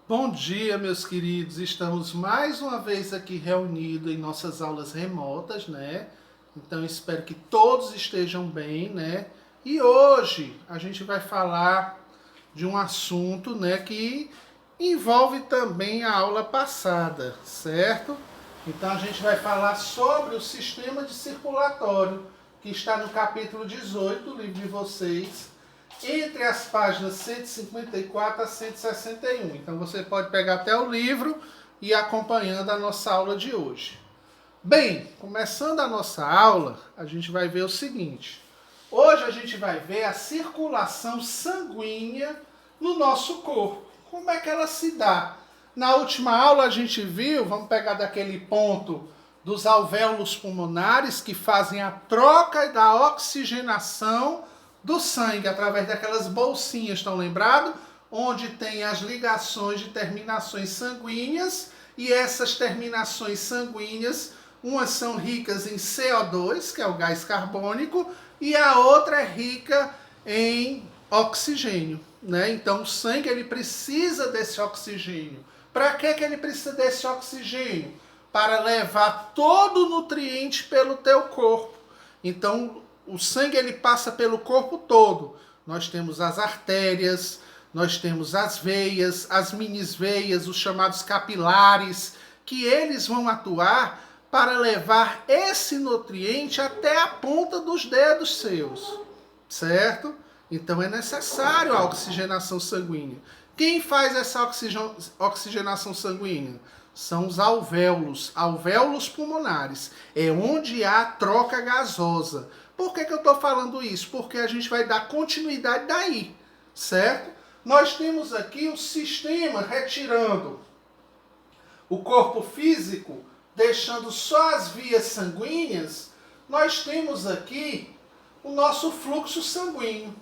Bom dia, meus queridos. Estamos mais uma vez aqui reunidos em nossas aulas remotas, né? Então espero que todos estejam bem, né? E hoje a gente vai falar de um assunto, né, que envolve também a aula passada, certo? Então a gente vai falar sobre o sistema de circulatório, que está no capítulo 18 do livro de vocês, entre as páginas 154 a 161. Então você pode pegar até o livro e ir acompanhando a nossa aula de hoje. Bem, começando a nossa aula, a gente vai ver o seguinte. Hoje a gente vai ver a circulação sanguínea no nosso corpo. Como é que ela se dá? Na última aula a gente viu, vamos pegar daquele ponto dos alvéolos pulmonares que fazem a troca da oxigenação do sangue através daquelas bolsinhas, estão lembrados? Onde tem as ligações de terminações sanguíneas, e essas terminações sanguíneas, umas são ricas em CO2, que é o gás carbônico, e a outra é rica em oxigênio, né? Então o sangue ele precisa desse oxigênio. Para que ele precisa desse oxigênio? Para levar todo o nutriente pelo teu corpo. Então o sangue ele passa pelo corpo todo. Nós temos as artérias, nós temos as veias, as minisveias, os chamados capilares, que eles vão atuar para levar esse nutriente até a ponta dos dedos seus, certo? Então é necessário a oxigenação sanguínea. Quem faz essa oxigenação sanguínea? São os alvéolos pulmonares. É onde há troca gasosa. Por que eu estou falando isso? Porque a gente vai dar continuidade daí, certo? Nós temos aqui o sistema retirando o corpo físico, deixando só as vias sanguíneas. Nós temos aqui o nosso fluxo sanguíneo.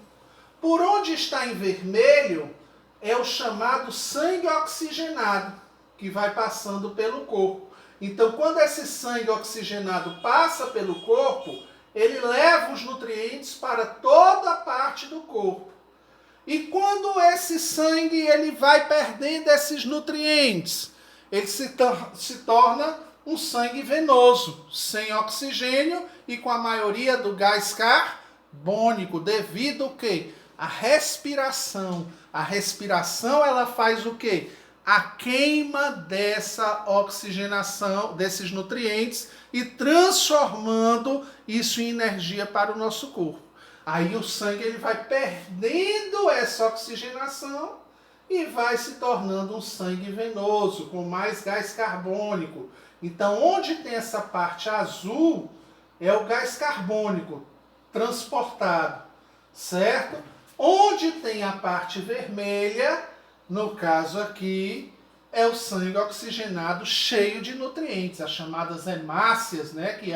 Por onde está em vermelho é o chamado sangue oxigenado, que vai passando pelo corpo. Então, quando esse sangue oxigenado passa pelo corpo, ele leva os nutrientes para toda a parte do corpo. E quando esse sangue ele vai perdendo esses nutrientes, ele se torna um sangue venoso, sem oxigênio e com a maioria do gás carbônico, devido ao quê? A respiração. A respiração ela faz o quê? A queima dessa oxigenação, desses nutrientes e transformando isso em energia para o nosso corpo. Aí o sangue ele vai perdendo essa oxigenação e vai se tornando um sangue venoso, com mais gás carbônico. Então, onde tem essa parte azul, é o gás carbônico transportado, certo? Onde tem a parte vermelha, no caso aqui, é o sangue oxigenado cheio de nutrientes, as chamadas hemácias, né? Que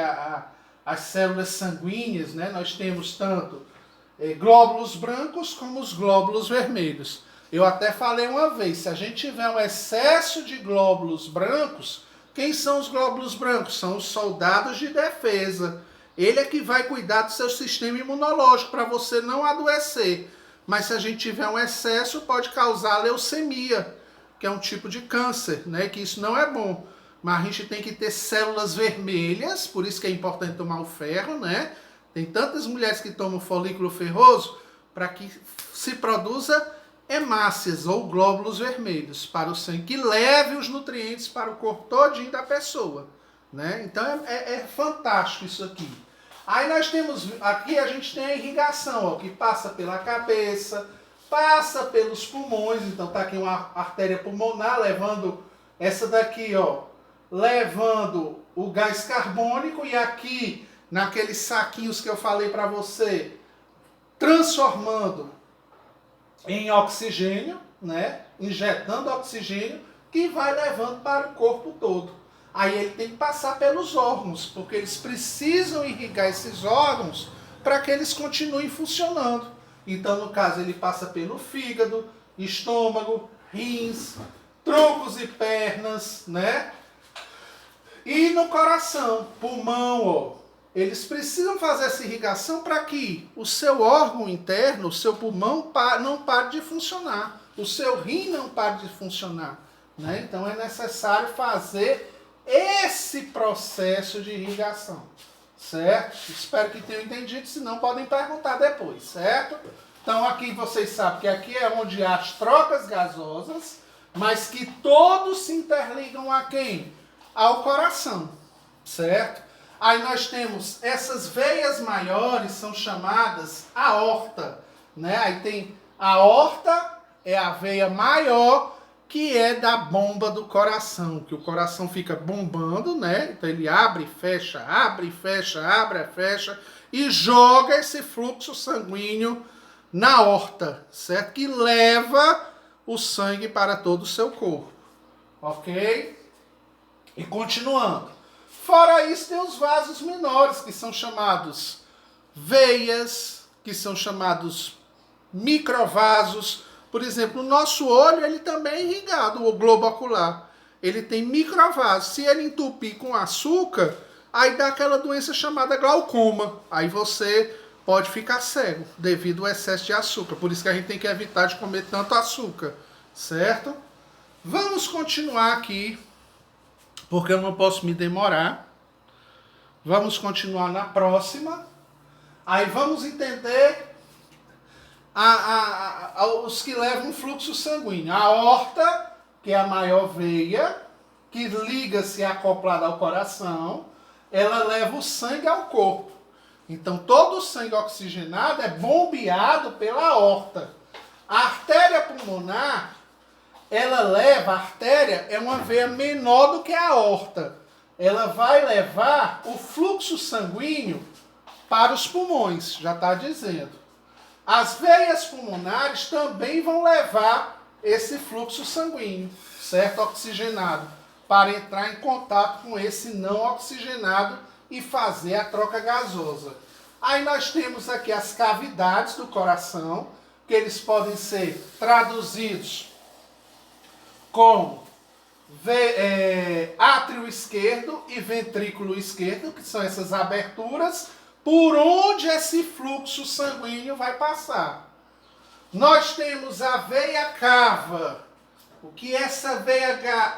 as células sanguíneas, né? Nós temos tanto glóbulos brancos como os glóbulos vermelhos. Eu até falei uma vez, se a gente tiver um excesso de glóbulos brancos, quem são os glóbulos brancos? São os soldados de defesa. Ele é que vai cuidar do seu sistema imunológico para você não adoecer. Mas se a gente tiver um excesso, pode causar leucemia, que é um tipo de câncer, né? Que isso não é bom. Mas a gente tem que ter células vermelhas, por isso que é importante tomar o ferro, né? Tem tantas mulheres que tomam folículo ferroso para que se produza hemácias ou glóbulos vermelhos para o sangue, que leve os nutrientes para o corpo todinho da pessoa, né? Então é fantástico isso aqui. Aí nós temos, aqui a gente tem a irrigação, ó, que passa pela cabeça, passa pelos pulmões, então tá aqui uma artéria pulmonar levando essa daqui, ó, levando o gás carbônico, e aqui naqueles saquinhos que eu falei para você, transformando em oxigênio, né? Injetando oxigênio, que vai levando para o corpo todo. Aí ele tem que passar pelos órgãos, porque eles precisam irrigar esses órgãos para que eles continuem funcionando. Então, no caso, ele passa pelo fígado, estômago, rins, troncos e pernas, né? E no coração, pulmão, ó. Eles precisam fazer essa irrigação para que o seu órgão interno, o seu pulmão, não pare de funcionar. o seu rim não para de funcionar, né? Então é necessário fazer esse processo de irrigação, certo? Espero que tenham entendido, se não podem perguntar depois, certo? Então aqui vocês sabem que aqui é onde há as trocas gasosas, mas que todos se interligam a quem? Ao coração, certo? Aí nós temos essas veias maiores, são chamadas aorta, né? Aí tem a aorta, é a veia maior, que é da bomba do coração, que o coração fica bombando, né? Então ele abre, fecha, abre, fecha, abre, fecha, e joga esse fluxo sanguíneo na aorta, certo? Que leva o sangue para todo o seu corpo, ok? E continuando. Fora isso, tem os vasos menores, que são chamados veias, que são chamados microvasos. Por exemplo, o nosso olho, ele também é irrigado, o globo ocular. Ele tem microvasos. Se ele entupir com açúcar, aí dá aquela doença chamada glaucoma. Aí você pode ficar cego devido ao excesso de açúcar. Por isso que a gente tem que evitar de comer tanto açúcar, certo? Vamos continuar aqui, porque eu não posso me demorar. Vamos continuar na próxima. Aí vamos entender os que levam fluxo sanguíneo. A aorta, que é a maior veia, que liga-se acoplada ao coração, ela leva o sangue ao corpo. Então todo o sangue oxigenado é bombeado pela aorta. A artéria pulmonar, a artéria é uma veia menor do que a aorta. Ela vai levar o fluxo sanguíneo para os pulmões, já está dizendo. As veias pulmonares também vão levar esse fluxo sanguíneo, certo? Oxigenado, para entrar em contato com esse não oxigenado e fazer a troca gasosa. Aí nós temos aqui as cavidades do coração, que eles podem ser traduzidos com átrio esquerdo e ventrículo esquerdo, que são essas aberturas por onde esse fluxo sanguíneo vai passar. Nós temos a veia cava. O que é essa veia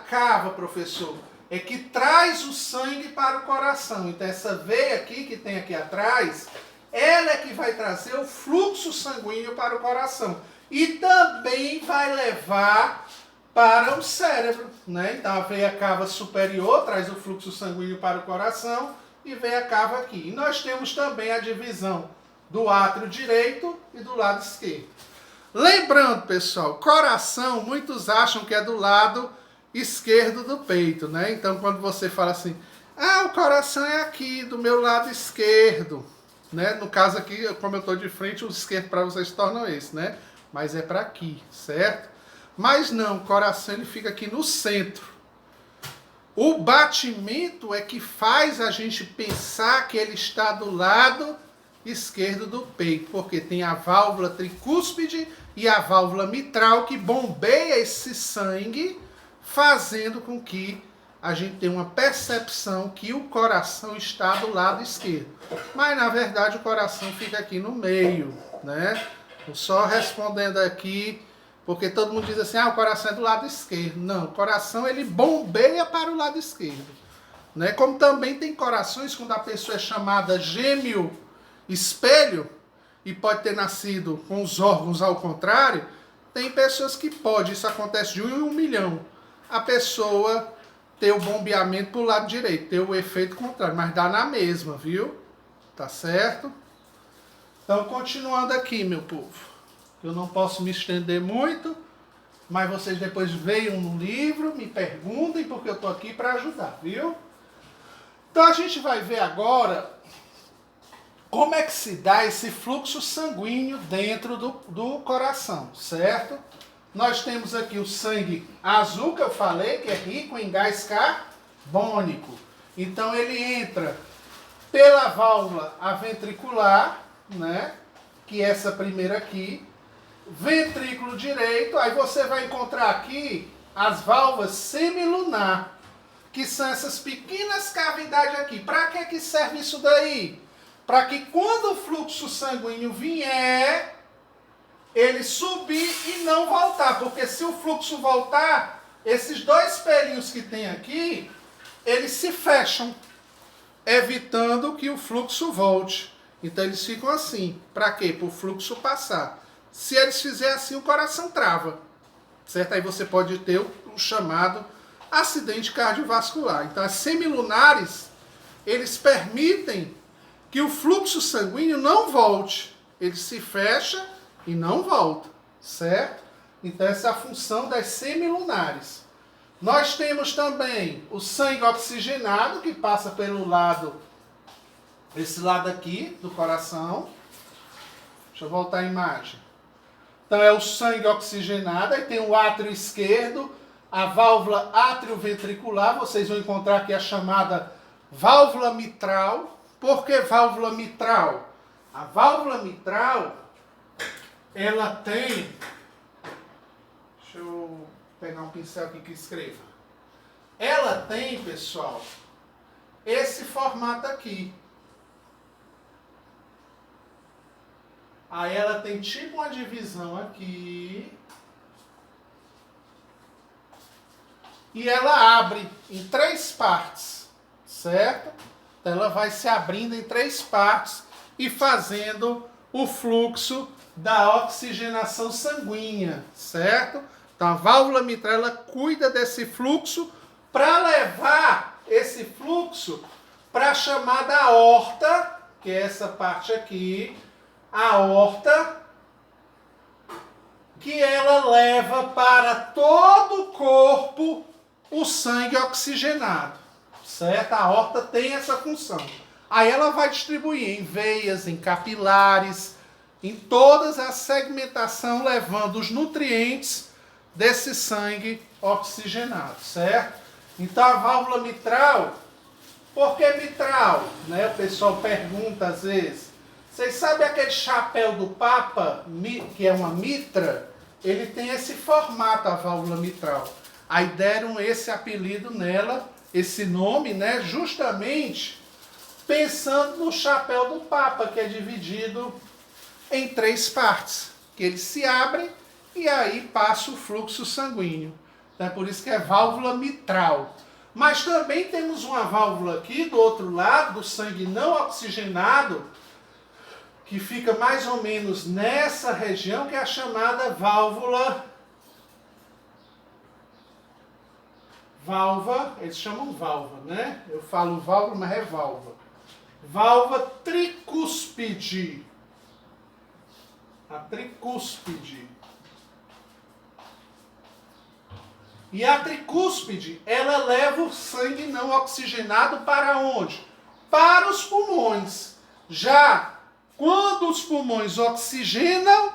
cava, professor? É que traz o sangue para o coração. Então essa veia aqui, que tem aqui atrás, ela é que vai trazer o fluxo sanguíneo para o coração. E também vai levar para o cérebro, né? Então a veia cava superior traz o fluxo sanguíneo para o coração e veia cava aqui. E nós temos também a divisão do átrio direito e do lado esquerdo. Lembrando, pessoal, coração, muitos acham que é do lado esquerdo do peito, né? Então quando você fala assim, o coração é aqui, do meu lado esquerdo, né? No caso aqui, como eu estou de frente, o esquerdo para vocês tornam esse, né? Mas é para aqui, certo? Mas não, o coração ele fica aqui no centro. O batimento é que faz a gente pensar que ele está do lado esquerdo do peito, porque tem a válvula tricúspide e a válvula mitral que bombeia esse sangue, fazendo com que a gente tenha uma percepção que o coração está do lado esquerdo. Mas na verdade o coração fica aqui no meio, né? Só respondendo aqui, porque todo mundo diz assim, o coração é do lado esquerdo. Não, o coração ele bombeia para o lado esquerdo, né? Como também tem corações quando a pessoa é chamada gêmeo espelho e pode ter nascido com os órgãos ao contrário, tem pessoas que pode, isso acontece de 1 em 1 milhão, a pessoa ter o bombeamento para o lado direito, ter o efeito contrário, mas dá na mesma, viu? Tá certo? Então, continuando aqui, meu povo. Eu não posso me estender muito, mas vocês depois venham no livro, me perguntem, porque eu estou aqui para ajudar, viu? Então, a gente vai ver agora como é que se dá esse fluxo sanguíneo dentro do coração, certo? Nós temos aqui o sangue azul, que eu falei, que é rico em gás carbônico. Então, ele entra pela válvula ventricular, né? Que é essa primeira aqui. Ventrículo direito, aí você vai encontrar aqui as válvulas semilunar, que são essas pequenas cavidades aqui. Para que serve isso daí? Para que quando o fluxo sanguíneo vier, ele subir e não voltar, porque se o fluxo voltar, esses dois pelinhos que tem aqui, eles se fecham, evitando que o fluxo volte. Então eles ficam assim. Para quê? Para o fluxo passar. Se eles fizerem assim, o coração trava. Certo? Aí você pode ter o chamado acidente cardiovascular. Então as semilunares, eles permitem que o fluxo sanguíneo não volte. Ele se fecha e não volta. Certo? Então essa é a função das semilunares. Nós temos também o sangue oxigenado, que passa pelo lado, esse lado aqui do coração. Deixa eu voltar a imagem. Então é o sangue oxigenado, aí tem o átrio esquerdo, a válvula atrioventricular, vocês vão encontrar aqui a chamada válvula mitral. Por que válvula mitral? A válvula mitral, ela tem... Deixa eu pegar um pincel aqui que escreva. Ela tem, pessoal, esse formato aqui. Aí ela tem tipo uma divisão aqui. E ela abre em 3 partes, certo? Então ela vai se abrindo em 3 partes e fazendo o fluxo da oxigenação sanguínea, certo? Então a válvula mitral, ela cuida desse fluxo para levar esse fluxo para a chamada aorta, que é essa parte aqui, a aorta, que ela leva para todo o corpo o sangue oxigenado, certo? A aorta tem essa função. Aí ela vai distribuir em veias, em capilares, em todas a segmentação, levando os nutrientes desse sangue oxigenado, certo? Então a válvula mitral, por que mitral? Né? O pessoal pergunta às vezes. Vocês sabem aquele chapéu do Papa, que é uma mitra? Ele tem esse formato, a válvula mitral. Aí deram esse apelido nela, esse nome, né? Justamente pensando no chapéu do Papa, que é dividido em 3 partes. Que ele se abre e aí passa o fluxo sanguíneo. Então é por isso que é válvula mitral. Mas também temos uma válvula aqui do outro lado, do sangue não oxigenado, que fica mais ou menos nessa região, que é a chamada válvula, eles chamam válvula, né? Eu falo válvula, mas é válvula. Válvula tricúspide. A tricúspide. E a tricúspide, ela leva o sangue não oxigenado para onde? Para os pulmões. Já quando os pulmões oxigenam,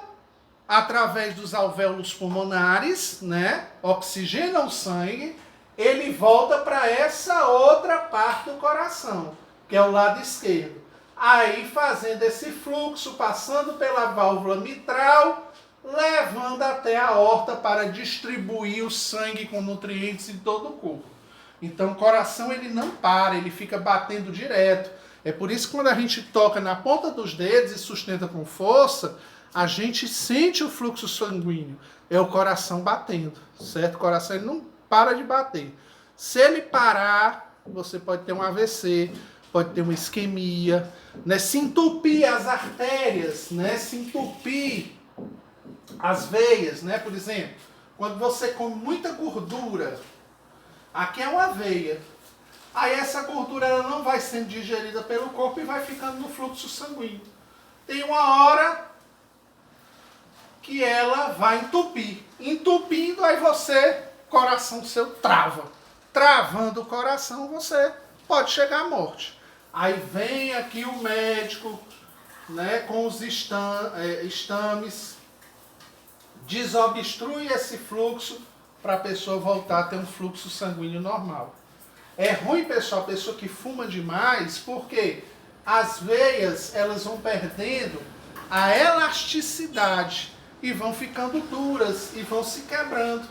através dos alvéolos pulmonares, né? Oxigenam o sangue, ele volta para essa outra parte do coração, que é o lado esquerdo. Aí fazendo esse fluxo, passando pela válvula mitral, levando até a aorta para distribuir o sangue com nutrientes em todo o corpo. Então o coração ele não para, ele fica batendo direto. É por isso que quando a gente toca na ponta dos dedos e sustenta com força, a gente sente o fluxo sanguíneo. É o coração batendo, certo? O coração ele não para de bater. Se ele parar, você pode ter um AVC, pode ter uma isquemia, né? Se entupir as artérias, né? Se entupir as veias, né? Por exemplo, quando você come muita gordura, aqui é uma veia. Aí essa gordura ela não vai sendo digerida pelo corpo e vai ficando no fluxo sanguíneo. Tem uma hora que ela vai entupir. Entupindo, aí você, coração seu trava. Travando o coração, você pode chegar à morte. Aí vem aqui o médico, né, com os estames, desobstrui esse fluxo para a pessoa voltar a ter um fluxo sanguíneo normal. É ruim, pessoal, a pessoa que fuma demais, porque as veias elas vão perdendo a elasticidade e vão ficando duras e vão se quebrando.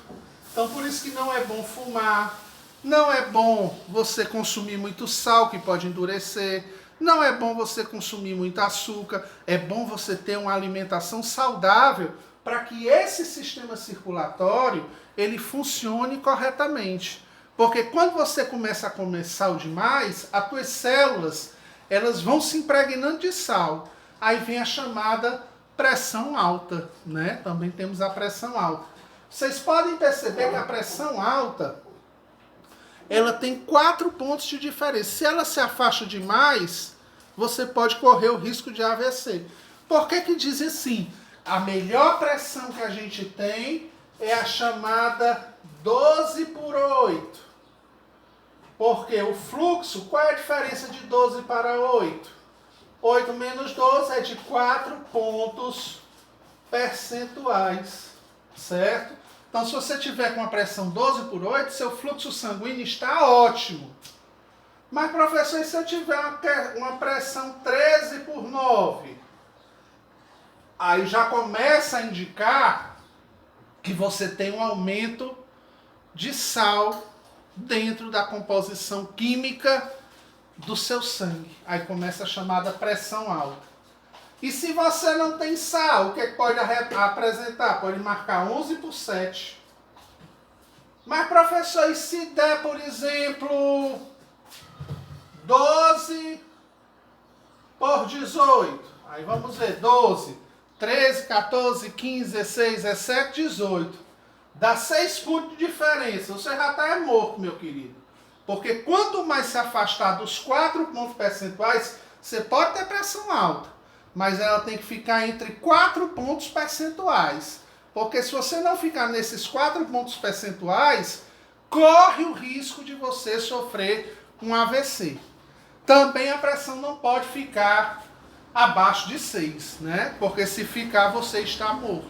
Então por isso que não é bom fumar, não é bom você consumir muito sal, que pode endurecer, não é bom você consumir muito açúcar, é bom você ter uma alimentação saudável para que esse sistema circulatório ele funcione corretamente. Porque quando você começa a comer sal demais, as tuas células elas vão se impregnando de sal. Aí vem a chamada pressão alta, né? Também temos a pressão alta. Vocês podem perceber que a pressão alta ela tem 4 pontos de diferença. Se ela se afasta demais, você pode correr o risco de AVC. Por que dizem assim? A melhor pressão que a gente tem é a chamada 12/8. Porque o fluxo, qual é a diferença de 12 para 8? 8 menos 12 é de 4 pontos percentuais, certo? Então, se você tiver com a pressão 12/8, seu fluxo sanguíneo está ótimo. Mas, professor, e se eu tiver uma pressão 13/9? Aí já começa a indicar que você tem um aumento de sal dentro da composição química do seu sangue. Aí começa a chamada pressão alta. E se você não tem sal, o que pode apresentar? Pode marcar 11/7. Mas, professor, e se der, por exemplo, 12/18? Aí vamos ver, 12, 13, 14, 15, 16, 17, 18. Dá 6 pontos de diferença. Você já está morto, meu querido. Porque quanto mais se afastar dos 4 pontos percentuais, você pode ter pressão alta, mas ela tem que ficar entre 4 pontos percentuais. Porque se você não ficar nesses 4 pontos percentuais, corre o risco de você sofrer um AVC. Também a pressão não pode ficar abaixo de 6, né? Porque se ficar, você está morto,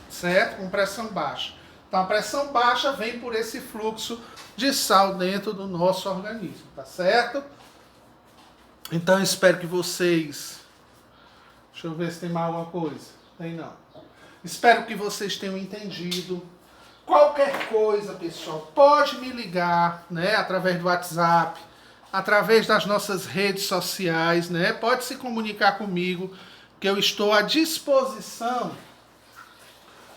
certo? Com pressão baixa. Então a pressão baixa vem por esse fluxo de sal dentro do nosso organismo, tá certo? Então eu espero que vocês... Deixa eu ver se tem mais alguma coisa. Tem não. Espero que vocês tenham entendido. Qualquer coisa, pessoal, pode me ligar, né? Através do WhatsApp, através das nossas redes sociais, né? Pode se comunicar comigo, que eu estou à disposição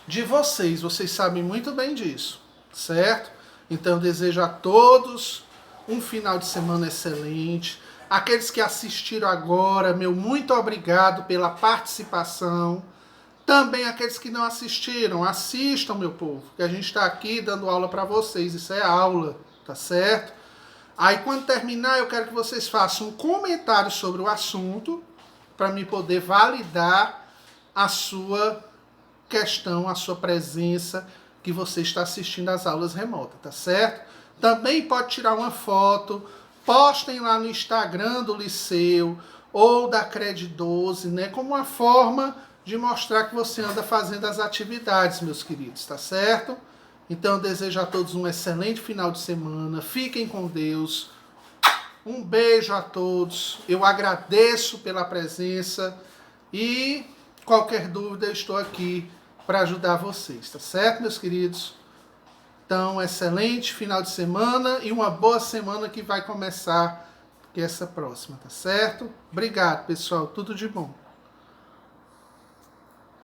de vocês. Vocês sabem muito bem disso, certo? Então eu desejo a todos um final de semana excelente. Aqueles que assistiram agora, meu muito obrigado pela participação. Também aqueles que não assistiram, assistam, meu povo, que a gente está aqui dando aula para vocês. Isso é aula, tá certo? Aí quando terminar, eu quero que vocês façam um comentário sobre o assunto para me poder validar a sua questão, a sua presença, que você está assistindo às aulas remotas, tá certo? Também pode tirar uma foto, postem lá no Instagram do Liceu ou da Cred 12, né? Como uma forma de mostrar que você anda fazendo as atividades, meus queridos, tá certo? Então eu desejo a todos um excelente final de semana, fiquem com Deus, um beijo a todos, eu agradeço pela presença e qualquer dúvida eu estou aqui para ajudar vocês, tá certo, meus queridos? Então, excelente final de semana e uma boa semana que vai começar, que é essa próxima, tá certo? Obrigado, pessoal, tudo de bom.